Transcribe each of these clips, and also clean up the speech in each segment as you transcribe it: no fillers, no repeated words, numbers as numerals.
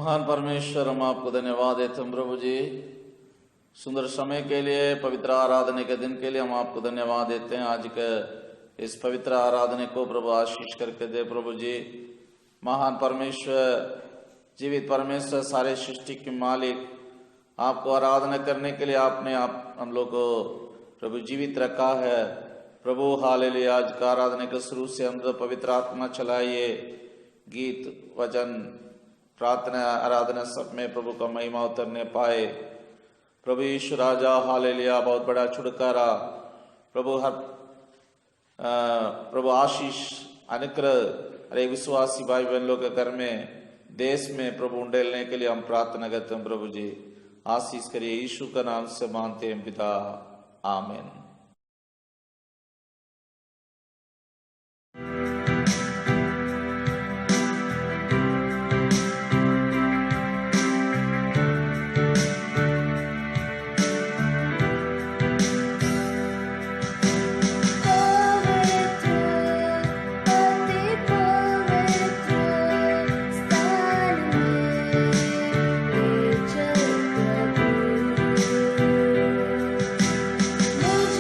महान परमेश्वर, हम आपको धन्यवाद देते हैं प्रभु जी, सुंदर समय के लिए, पवित्र आराधना के दिन के लिए हम आपको धन्यवाद देते हैं। आज के इस पवित्र आराधना को प्रभु आशीष करके दे प्रभु जी। महान परमेश्वर, जीवित परमेश्वर, सारे सृष्टि के मालिक, आपको आराधना करने के लिए आपने हम लोग को प्रभु जीवित रखा है प्रभु। हालेलुया। आज का आराधना के शुरू से हम तो पवित्र आत्मा चलाइए, गीत, वचन, प्रार्थना, आराधना सब में प्रभु का महिमा उतरने पाए प्रभु यीशु राजा। हालेलुया। बहुत बड़ा छुटकारा प्रभु, हर प्रभु आशीष, अनुग्रह अरे विश्वासी भाई बहन लोग के घर में, देश में प्रभु उंडेलने के लिए हम प्रार्थना करते हैं प्रभु जी। आशीष करिए, यीशु का नाम से मांगते हैं पिता, आमीन। मुझ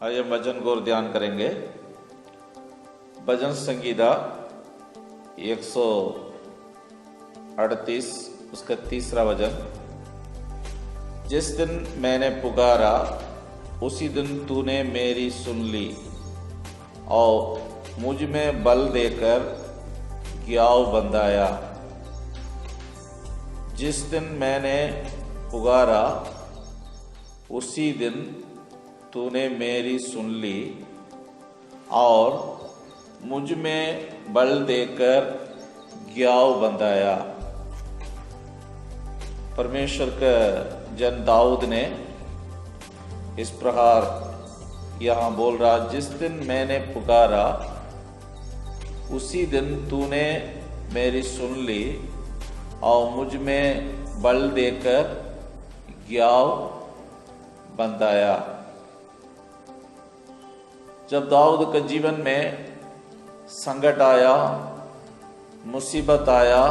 आइए भजन को ध्यान करेंगे। भजन संगीता 138 उसका तीसरा भजन। जिस दिन मैंने पुकारा उसी दिन तूने मेरी सुन ली और मुझ में बल देकर ग्याव बंधाया। जिस दिन मैंने पुकारा उसी दिन तूने मेरी सुन ली और मुझ में बल देकर ग्याव बंधाया। परमेश्वर का जन दाऊद ने इस प्रकार यहाँ बोल रहा, जिस दिन मैंने पुकारा उसी दिन तूने मेरी सुन ली और मुझ में बल देकर ग्याव बंधाया। जब दाऊद के जीवन में संकट आया, मुसीबत आया,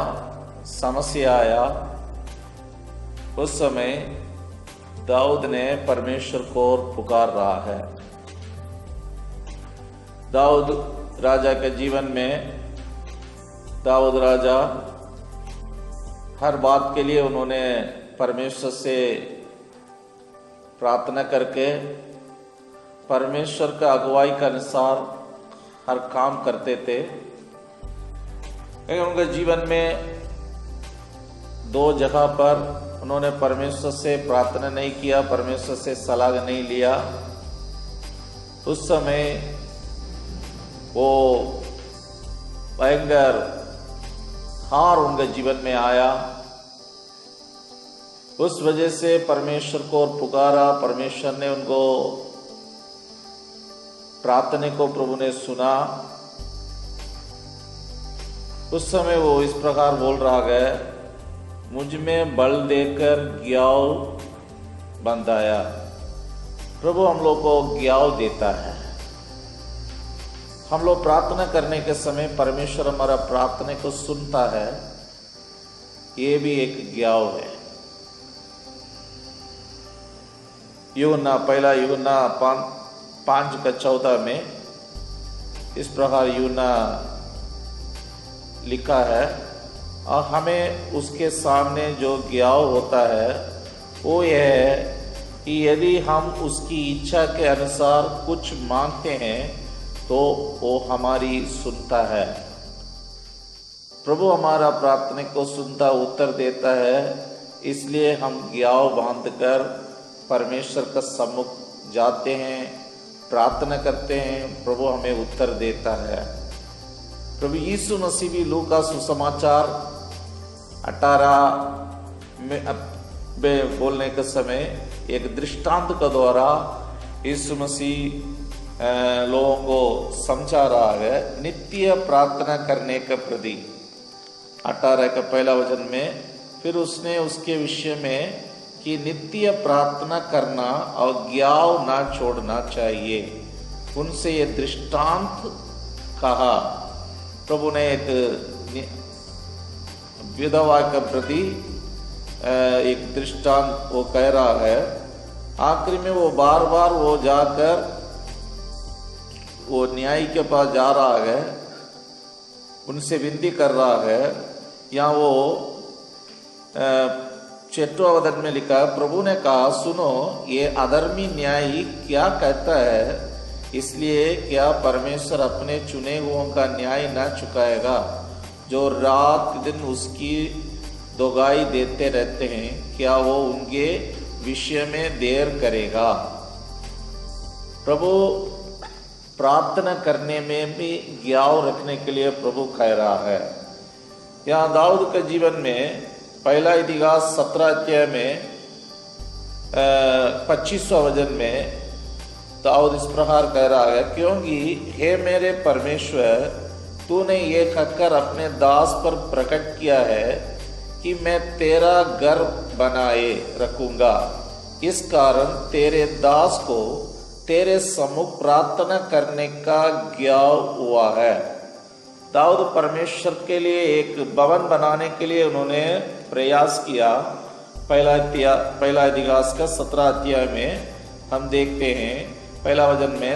समस्या आया, उस समय दाऊद ने परमेश्वर को पुकार रहा है। दाऊद राजा के जीवन में दाऊद राजा हर बात के लिए उन्होंने परमेश्वर से प्रार्थना करके परमेश्वर का अगुवाई के अनुसार हर काम करते थे। लेकिन उनके जीवन में दो जगह पर उन्होंने परमेश्वर से प्रार्थना नहीं किया, परमेश्वर से सलाह नहीं लिया। उस समय वो भयंकर हार उनके जीवन में आया। उस वजह से परमेश्वर को पुकारा, परमेश्वर ने उनको प्रार्थना को प्रभु ने सुना। उस समय वो इस प्रकार बोल रहा है, मुझ में बल देकर ग्याव बंधाया। प्रभु हम लोग को ग्याव देता है। हम लोग प्रार्थना करने के समय परमेश्वर हमारा प्रार्थना को सुनता है, ये भी एक ग्याव है। यूहन्ना पहला यूहन्ना 5:14 में इस प्रकार यूहन्ना लिखा है, और हमें उसके सामने जो ग्याव होता है वो यह है कि यदि हम उसकी इच्छा के अनुसार कुछ मांगते हैं तो वो हमारी सुनता है। प्रभु हमारा प्रार्थना को सुनता, उत्तर देता है। इसलिए हम ग्याव बांधकर परमेश्वर का सम्मुख जाते हैं, प्रार्थना करते हैं, प्रभु हमें उत्तर देता है। प्रभु यीशु मसीह भी लूका सुसमाचार 18 में बोलने के समय एक दृष्टांत के द्वारा यीशु मसीह लोगों को समझा रहा है नित्य प्रार्थना करने के प्रति। 18 का पहला वचन में फिर उसने उसके विषय में कि नित्य प्रार्थना करना और ग्याव ना छोड़ना चाहिए, उनसे ये दृष्टांत कहा। प्रभु ने एक विधवा के प्रति एक दृष्टांत वो कह रहा है। आखिरी में वो बार बार वो जाकर वो न्यायी के पास जा रहा है, उनसे विनती कर रहा है। यहाँ वो 6वां वचन में लिखा है, प्रभु ने कहा, सुनो ये अधर्मी न्यायी क्या कहता है, इसलिए क्या परमेश्वर अपने चुने हुओं का न्याय न चुकाएगा जो रात दिन उसकी दोगाई देते रहते हैं? क्या वो उनके विषय में देर करेगा? प्रभु प्रार्थना करने में भी ग्याव रखने के लिए प्रभु कह रहा है। यहाँ दाऊद के जीवन में पहला इतिहास 17 अध्याय में 25वां वचन में दाऊद इस प्रकार कह रहा है, क्योंकि हे मेरे परमेश्वर, तूने ये कहकर अपने दास पर प्रकट किया है कि मैं तेरा घर बनाए रखूंगा। इस कारण तेरे दास को तेरे सम्मुख प्रार्थना करने का ग्याव हुआ है। दाऊद परमेश्वर के लिए एक भवन बनाने के लिए उन्होंने प्रयास किया। पहला इतिहास का 17 अध्याय में हम देखते हैं पहला वचन में,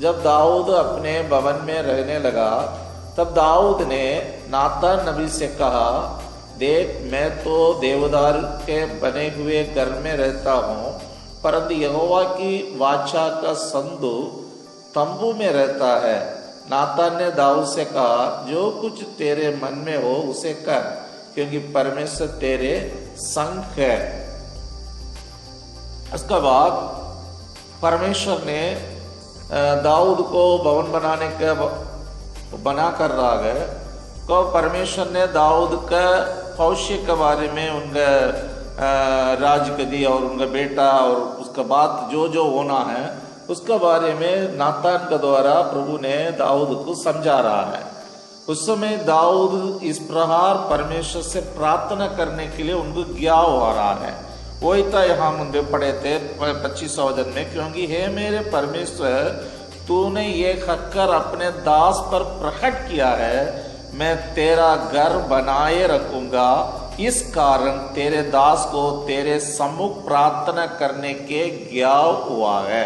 जब दाऊद अपने भवन में रहने लगा तब दाऊद ने नातान नबी से कहा, देख मैं तो देवदार के बने हुए घर में रहता हूँ, परंतु यहोवा की वाचा का तंबू में रहता है। नातान ने दाऊद से कहा, जो कुछ तेरे मन में हो उसे कर, क्योंकि परमेश्वर तेरे संग है। इसके बाद परमेश्वर ने दाऊद को भवन बनाने का बना कर रहा है, तो परमेश्वर ने दाऊद का भविष्य के बारे में, उनका राजगद्दी और उनका बेटा और उसके बाद जो जो होना है उसके बारे में नातान के द्वारा प्रभु ने दाऊद को समझा रहा है। उस समय दाऊद इस प्रकार परमेश्वर से प्रार्थना करने के लिए उनको ज्ञान हो रहा है। वही तो यहाँ मुझे पढ़े थे 25 वचन में, क्योंकि हे मेरे परमेश्वर, तूने ये हक्कर अपने दास पर प्रकट किया है, मैं तेरा घर बनाए रखूंगा। इस कारण तेरे दास को तेरे सम्मुख प्रार्थना करने के ज्ञान हुआ है।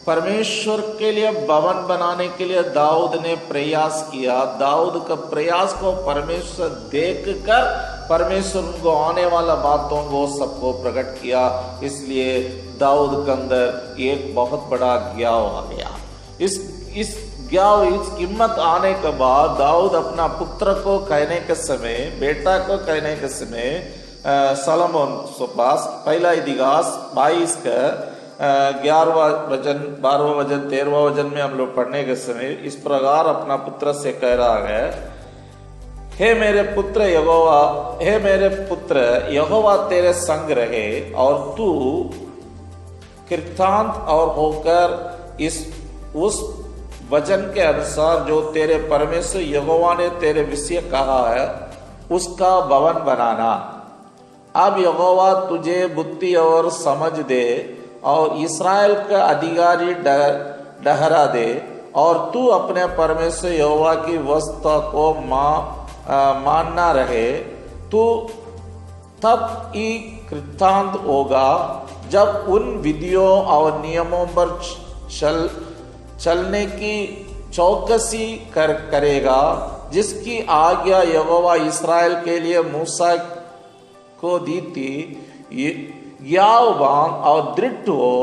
परमेश्वर के लिए भवन बनाने के लिए दाऊद ने प्रयास किया। दाऊद का प्रयास को परमेश्वर देखकर परमेश्वर उनको आने वाला बातों को सबको प्रकट किया। इसलिए दाऊद के अंदर एक बहुत बड़ा ज्ञान आ गया। इस ज्ञान, इस कीमत आने के बाद दाऊद अपना पुत्र को कहने के समय, बेटा को कहने के समय सलोमोन के पास पहला इतिहास 22 का 11वां वचन, 12वां वचन, 13वां वचन में हम लोग पढ़ने के समय इस प्रकार अपना पुत्र से कह रहा है, हे मेरे पुत्र यहोवा, हे मेरे पुत्र यहोवा तेरे संग रहे और तू कृतांत और होकर उस वचन के अनुसार जो तेरे परमेश्वर यहोवा ने तेरे विषय कहा है उसका भवन बनाना। अब यहोवा तुझे बुद्धि और समझ दे और इस्राएल का अधिकारी ठहरा दे, और तू अपने परमेश्वर यहोवा की वस्तु को मानना रहे। तू तब ही कृतांत होगा जब उन विधियों और नियमों पर चलने की चौकसी करेगा जिसकी आज्ञा यहोवा इस्राएल के लिए मूसा को दी थी। यावान और दृढ़ हो,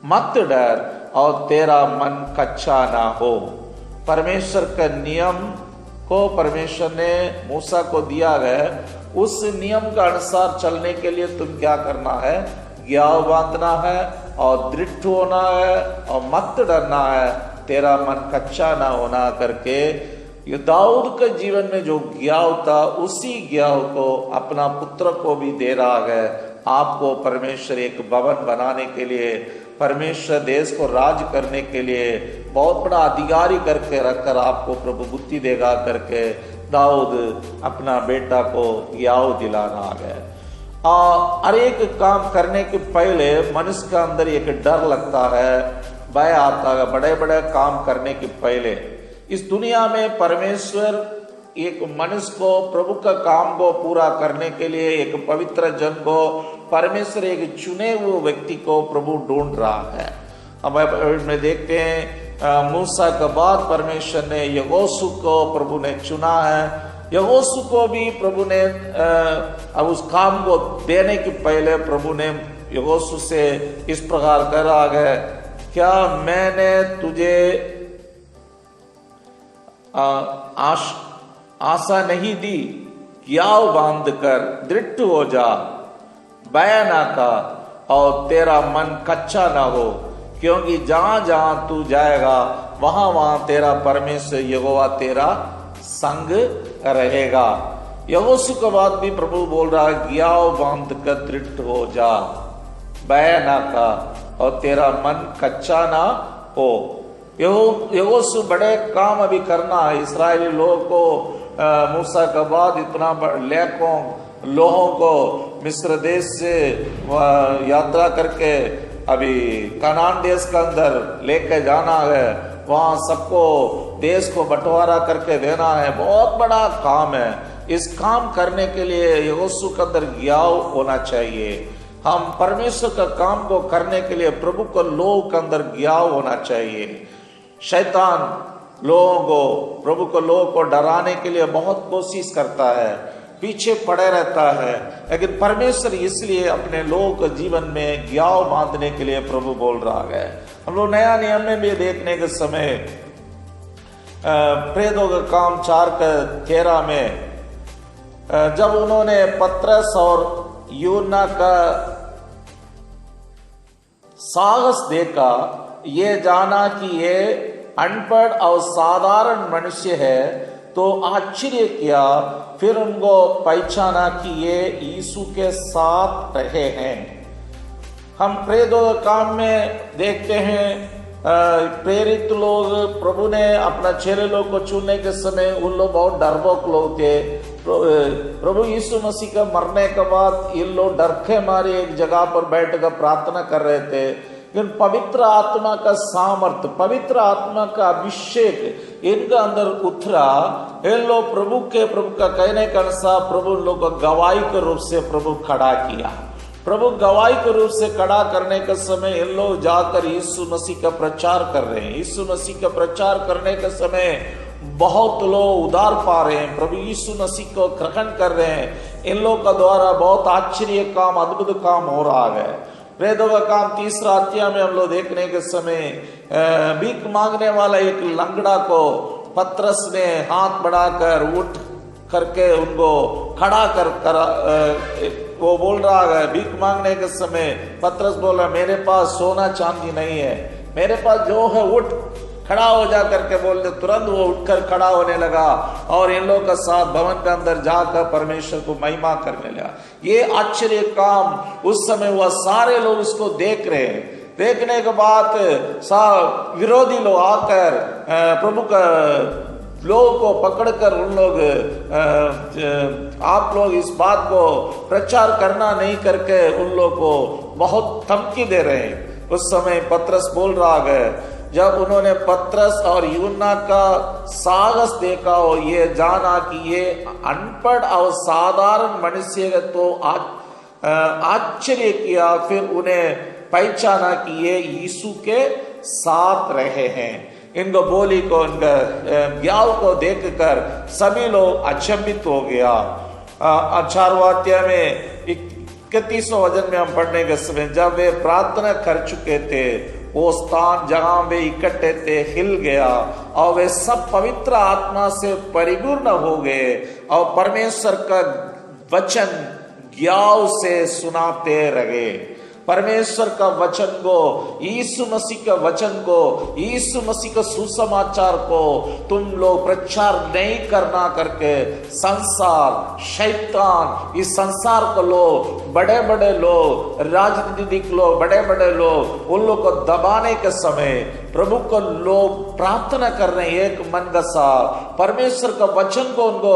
मत डर और तेरा मन कच्चा ना हो। परमेश्वर का नियम को परमेश्वर ने मूसा को दिया है, उस नियम का अनुसार चलने के लिए तुम क्या करना है? ज्ञान बांधना है और दृढ़ होना है और मत डरना है, तेरा मन कच्चा ना होना करके। ये दाऊद के जीवन में जो ज्ञान था उसी ज्ञान को अपना पुत्र को भी दे रहा है। आपको परमेश्वर एक भवन बनाने के लिए, परमेश्वर देश को राज करने के लिए बहुत बड़ा अधिकारी करके रखकर आपको प्रभु बुद्धि देगा करके दाऊद अपना बेटा को ज्ञान दिलाना आ गया। हर एक काम करने के पहले मनुष्य के अंदर एक डर लगता है, भय आता है बड़े बड़े काम करने के पहले। इस दुनिया में परमेश्वर एक मनुष्य को प्रभु का काम को पूरा करने के लिए, एक पवित्र जन को परमेश्वर एक चुने हुए व्यक्ति को प्रभु ढूंढ रहा है। अब में देखते हैं मूसा के बाद परमेश्वर ने यहोशू को प्रभु ने चुना है। यहोशू को भी प्रभु ने अब उस काम को देने के पहले प्रभु ने यहोशू से इस प्रकार कहा है, क्या मैंने तुझे आशा नहीं दी? ज्ञान बांध कर दृढ़ हो जा, भय ना कर और तेरा मन कच्चा ना हो, क्योंकि जहां जहां तू जाएगा वहां वहां तेरा परमेश्वर यहोवा तेरा संग रहेगा। यहोशू के बाद भी प्रभु बोल रहा है, ज्ञान बांध कर दृढ़ हो जा, भय ना कर और तेरा मन कच्चा ना हो। यहोशू बड़े काम अभी करना है। इस्राएली लोगों को मूसा के बाद इतना लाखों लोगों को मिस्र देश से यात्रा करके अभी कनान देश के अंदर लेके जाना है, वहां सबको देश को बंटवारा करके देना है। बहुत बड़ा काम है। इस काम करने के लिए यहोशू के अंदर ज्ञान होना चाहिए। हम परमेश्वर का काम को करने के लिए प्रभु को लोगों के अंदर ज्ञान होना चाहिए। शैतान लोगों को, प्रभु को लोगों को डराने के लिए बहुत कोशिश करता है, पीछे पड़े रहता है, लेकिन परमेश्वर इसलिए अपने लोगों के जीवन में ज्ञान बांधने के लिए प्रभु बोल रहा है। हम लोग नया नियम में भी देखने के समय प्रेरितों का काम 4:13 में जब उन्होंने पतरस और यूहन्ना का साहस देखा, ये जाना कि ये अनपढ़ और साधारण मनुष्य है, तो आश्चर्य किया। फिर उनको पहचाना कि ये यीशु के साथ रहे हैं। हम प्रेरितों के काम में देखते हैं, प्रेरित लोग, प्रभु ने अपना चेले लोग को चुनने के समय उन लोग बहुत डरपोक लोग थे। प्रभु यीशु मसीह का मरने के बाद इन लोग डर के मारे एक जगह पर बैठकर प्रार्थना कर रहे थे, लेकिन पवित्र आत्मा का सामर्थ, पवित्र आत्मा का अभिषेक इनका अंदर उतरा। इन लोग प्रभु का कहने के अनुसार प्रभु लोग को गवाही के रूप से प्रभु खड़ा किया। प्रभु गवाही के रूप से खड़ा करने के समय इन लोग जाकर यीशु मसीह का प्रचार कर रहे हैं। यीशु मसीह का प्रचार करने के समय बहुत लोग उद्धार पा रहे हैं, प्रभु यीशु मसीह को ग्रहण कर रहे हैं। इन लोग का द्वारा बहुत आश्चर्य काम, अद्भुत काम हो रहा है। प्रेरितों का काम 3 अध्याय में हम लोग देखने के समय भीख मांगने वाला एक लंगड़ा को पतरस ने हाथ बढ़ाकर उठ करके उनको खड़ा कर वो बोल रहा है, भीख मांगने के समय पतरस बोला, मेरे पास सोना चांदी नहीं है, मेरे पास जो है उठ खड़ा हो जा करके बोलते, तुरंत वो उठकर खड़ा होने लगा और इन लोगों का साथ भवन के अंदर जाकर परमेश्वर को महिमा करने लगा। ये आश्चर्य काम उस समय हुआ, सारे लोग उसको देख रहे हैं। देखने के बाद विरोधी लोग आकर प्रभु का लोगों को पकड़कर उन लोग आप लोग इस बात को प्रचार करना नहीं करके उन लोग को बहुत धमकी दे रहे हैं। उस समय पतरस बोल रहा है, जब उन्होंने पतरस और यूहन्ना का साहस देखा और ये जाना कि ये अनपढ़ और साधारण मनुष्य है, तो आश्चर्य किया। फिर उन्हें पहचाना कि ये यीशु के साथ रहे हैं। इनको बोली को, इनका ज्ञान को देखकर सभी लोग अचंभित हो गया। 4वां अध्याय में 31वां वचन में हम पढ़ने के समय, जब वे प्रार्थना कर चुके थे, वो स्थान जहां वे इकट्ठे थे हिल गया और वे सब पवित्र आत्मा से परिपूर्ण हो गए और परमेश्वर का वचन ज्ञान से सुनाते रहे। परमेश्वर का वचन को, यीशु मसीह का वचन को, यीशु मसीह का सुसमाचार को तुम लोग प्रचार नहीं करना करके संसार, शैतान, इस संसार को लोग, बड़े बड़े लोग, राजनीतिक लोग, बड़े बड़े लोग, उन लोग को दबाने के समय प्रभु को लोग प्रार्थना कर रहे हैं एक मन का साथ। परमेश्वर का वचन को उनको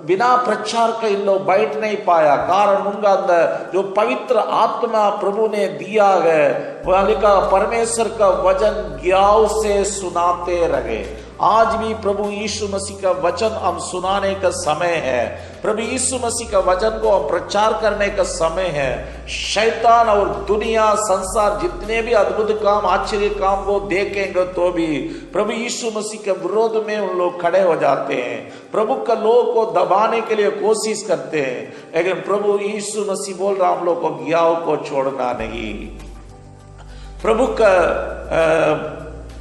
बिना प्रचार के इन लोग बैठ नहीं पाया, कारण उनका अंदर जो पवित्र आत्मा प्रभु ने दिया है, वह लिखा परमेश्वर का वचन ज्ञान से सुनाते रहे। आज भी प्रभु यीशु मसीह का वचन हम सुनाने का समय है, प्रभु यीशु मसीह का वचन को हम प्रचार करने का समय है। शैतान और दुनिया, संसार जितने भी अद्भुत काम, आश्चर्य काम वो देखेंगे तो भी प्रभु यीशु मसीह के विरोध में उन लोग खड़े हो जाते हैं, प्रभु का लोग को दबाने के लिए कोशिश करते हैं। लेकिन प्रभु यीशु मसीह बोल रहा, हम लोग को ज्ञान को छोड़ना नहीं। प्रभु का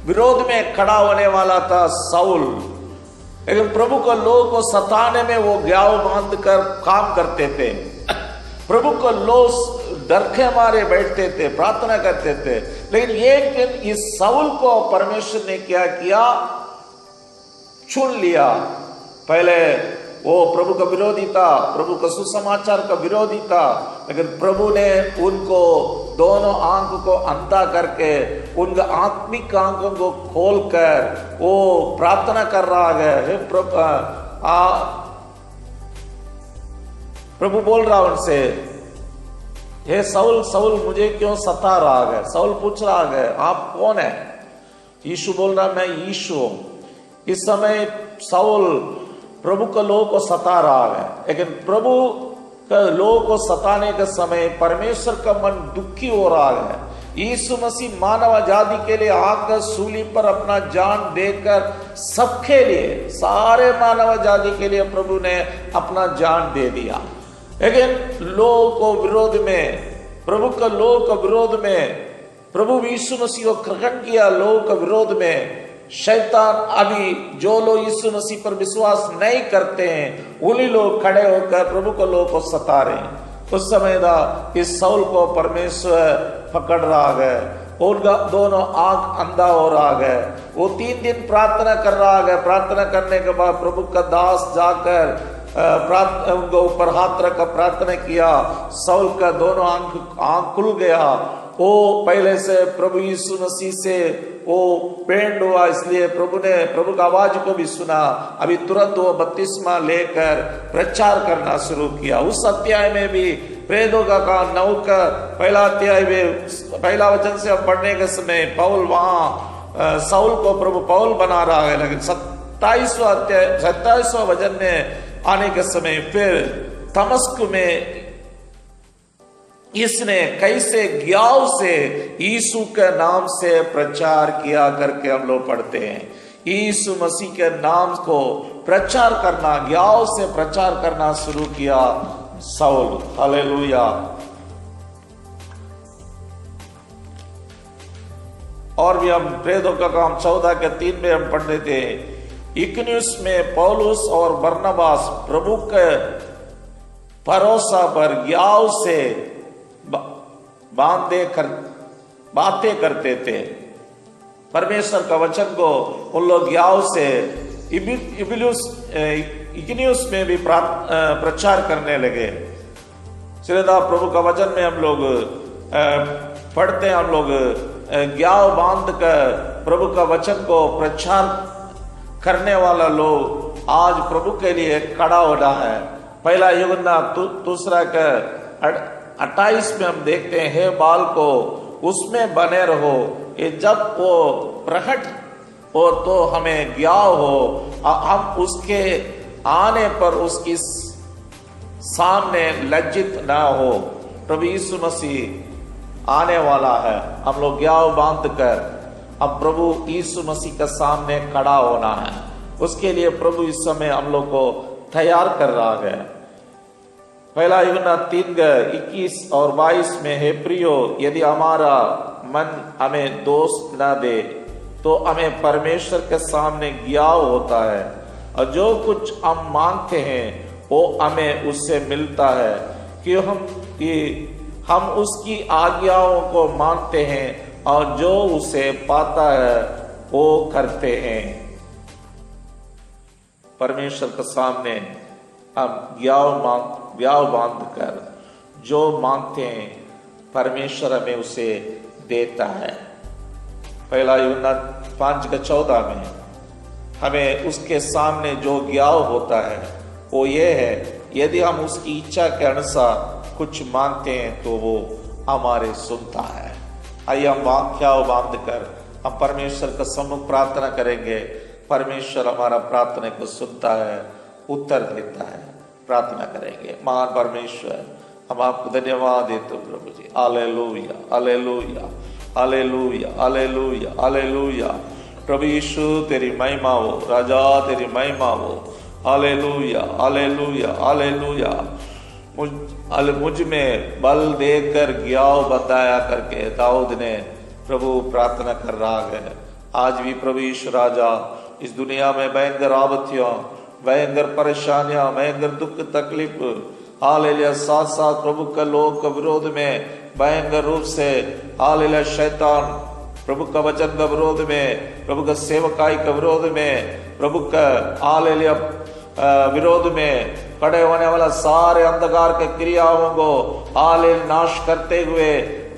विरोध में खड़ा होने वाला था साउल, लेकिन प्रभु को लोग को सताने में वो ज्ञान बांध कर काम करते थे। प्रभु को लोग डर के मारे बैठते थे, प्रार्थना करते थे। लेकिन एक दिन इस साउल को परमेश्वर ने क्या किया, चुन लिया। पहले वो प्रभु का विरोधी था, प्रभु का सुसमाचार का विरोधी था, लेकिन प्रभु ने उनको दोनों आंख को अंधा करके उनका आत्मिक आंखों को खोलकर वो प्रार्थना कर रहा है। प्रभु बोल रहा उनसे, हे साउल साउल मुझे क्यों सता रहा है। साउल पूछ रहा है, आप कौन है। यीशु बोल रहा, मैं यीशु हूं। इस समय साउल प्रभु का लोगों को सता रहा है, लेकिन प्रभु लोगों को सताने के समय परमेश्वर का मन दुखी हो रहा है। यीशु मसीह मानव जाति के लिए आकर सूली पर अपना जान देकर सबके लिए, सारे मानव जाति के लिए प्रभु ने अपना जान दे दिया। लेकिन लोगों को विरोध में, प्रभु का लोगों का विरोध में, प्रभु यीशु मसीह को ग्रहण किया लोगों का विरोध में शैतान अभी जो लोग यीशु मसीह पर विश्वास नहीं करते हैं उन्हीं लोग खड़े होकर प्रभु को लोगों को सता रहे हैं। उस समय था कि साउल को परमेश्वर पकड़ रहा है, उनका दोनों आंख अंधा हो रहा है। वो 3 दिन प्रार्थना कर रहा है। प्रार्थना करने के बाद प्रभु का दास जाकर उनके ऊपर हाथ रखकर प्रार्थना किया। साउल का दोनों आंख खुल गया। वो पहले से प्रभु यीशु मसीह से वो प्रेम हुआ, इसलिए प्रभु का आवाज को भी सुना। अभी तुरंत वो बपतिस्मा लेकर प्रचार करना शुरू किया। उस अध्याय में भी प्रेरितों का 9 का पहला अध्याय में पहला वचन से हम पढ़ने के समय पौल वहां साउल को प्रभु पौल बना रहा है। लेकिन 27वां वचन में आने के समय फिर दमिश्क में इसने कैसे ज्ञाव से यीशु के नाम से प्रचार किया करके हम लोग पढ़ते हैं। यीशु मसीह के नाम को प्रचार करना, ज्ञाव से प्रचार करना शुरू किया साउल। हालेलुया। और भी हम प्रेरितों का काम 14 के 3 में हम पढ़ते थे। इकुनियुस में पौलुस और बरनबास प्रभु के भरोसा पर ज्ञाव से बातें करते थे। परमेश्वर का वचन को उन लोग ज्ञाव से इकुनियुस में भी प्रचार करने लगे। श्रीदा प्रभु का वचन में हम लोग पढ़ते हैं, हम लोग ज्ञाव बांध कर प्रभु का वचन को प्रचार करने वाला लोग आज प्रभु के लिए खड़ा हो रहा है। पहला यूहन्ना 2 का 28 में हम देखते हैं, हे बाल को उसमें बने रहो, ये जब वो प्रकट हो तो हमें ज्ञाव हो, हम उसके आने पर उसकी सामने लज्जित ना हो। प्रभु यीशु मसीह आने वाला है। हम लोग ज्ञाव बांध कर अब प्रभु यीशु मसीह के सामने खड़ा होना है। उसके लिए प्रभु इस समय हम लोग को तैयार कर रहा है। पहला यूहन्ना 3:21 और 22 में, हे प्रियो, यदि हमारा मन हमें दोष न दे तो हमें परमेश्वर के सामने ज्ञाव होता है, और जो कुछ हम मांगते हैं वो हमें उससे मिलता है कि हम उसकी आज्ञाओं को मानते हैं और जो उसे पाता है वो करते हैं। परमेश्वर के सामने हम ज्ञाव बांध कर जो मांगते हैं परमेश्वर हमें उसे देता है। पहला यूहन्ना 5:14 में हमें उसके सामने जो ज्ञाव होता है वो ये है, यदि हम उसकी इच्छा के अनुसार कुछ मांगते हैं तो वो हमारे सुनता है। आइए हम ज्ञाव बांध कर हम परमेश्वर का सम्मुख प्रार्थना करेंगे। परमेश्वर हमारा प्रार्थना को सुनता है, उत्तर देता है। प्रार्थना करेंगे। महान परमेश्वर, हम आपको धन्यवाद देते हैं प्रभु जी। हालेलुया, हालेलुया, हालेलुया, हालेलुया, हालेलुया। प्रभु यीशु तेरी महिमा हो, राजा तेरी महिमा हो। हालेलुया, हालेलुया, हालेलुया। मुझ में बल देकर ज्ञाव बताया करके दाऊद ने प्रभु प्रार्थना कर रहा है। आज भी प्रभु यीशु राजा, इस दुनिया में भयंकर आपत्तियों, भयंकर परेशानियां, भयंकर दुख तकलीफ, हालेलुया, साथ साथ प्रभु का लोग के विरोध में भयंकर रूप से, हालेलुया, शैतान प्रभु का वचन का विरोध में, प्रभु का सेवकाई का विरोध में, प्रभु का हालेलुया विरोध में खड़े होने वाला सारे अंधकार के क्रियाओं को हालेलुया नाश करते हुए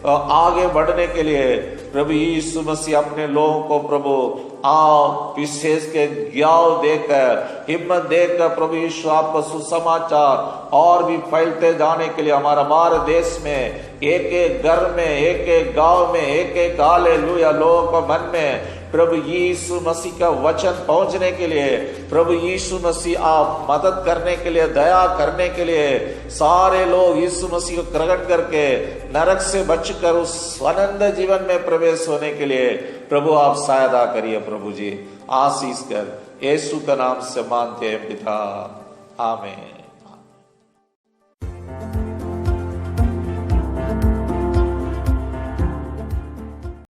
आगे बढ़ने के लिए प्रभु यीशु मसीह अपने लोगों को प्रभु आप विशेष के ज्ञाव देकर, हिम्मत देकर प्रभु यीशु आपका सुसमाचार और भी फैलते जाने के लिए हमारा भारत देश में एक एक घर में, एक एक गांव में, एक एक हालेलुया लोगों को मन में प्रभु यीशु मसीह का वचन पहुंचने के लिए, प्रभु यीशु मसीह आप मदद करने के लिए, दया करने के लिए, सारे लोग यीशु मसीह को ग्रहण करके नरक से बचकर उस आनंद जीवन में प्रवेश होने के लिए प्रभु आप सहायता करिए। प्रभु जी आशीष कर, यीशु का नाम से मांगते हैं पिता, आमीन।